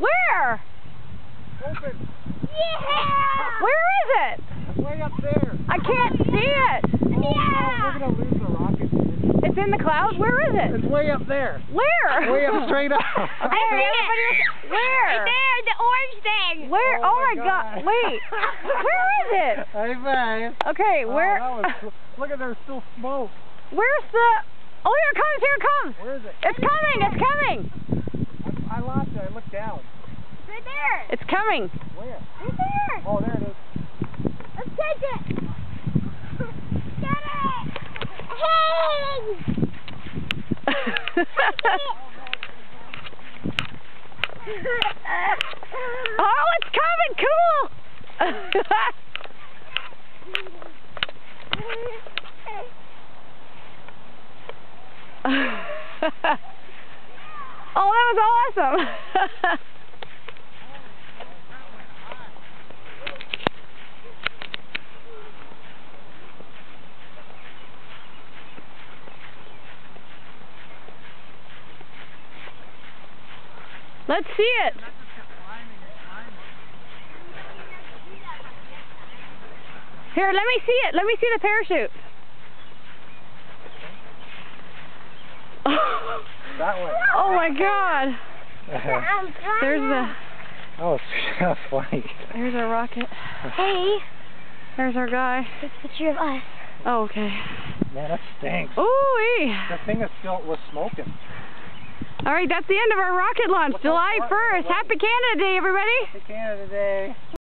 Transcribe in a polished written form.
Where? Open. Yeah! Where is it? It's way up there. I can't see it. Oh, no, we're going to lose the rocket, dude. It's in the clouds? Where is it? It's way up there. Where? Way up straight up. I see it! Where? Right there, the orange thing! Where? Oh Oh my my god. God. Wait. Where is it? Hey, babe. Okay, where? Oh, that was cool. Look at there's still smoke. Where's the... Oh, here it comes, here it comes. Where is it? It's coming, it's coming. I lost it. I looked down. Right there! It's coming. Where? Right there! Oh, there it is. Let's take it! Get it! Hey! Oh, it's coming, cool. Oh, that was awesome. Let's see it. Here, let me see it. Let me see the parachute. That way. Oh my God. There's the. Oh, that's funny. There's our rocket. Hey, There's our guy. take a picture of us. Oh, okay. Man, that stinks. Ooh-wee. The thing is still was smoking. All right, that's the end of our rocket launch. Look how July far 1st. away. Happy Canada Day, everybody. Happy Canada Day.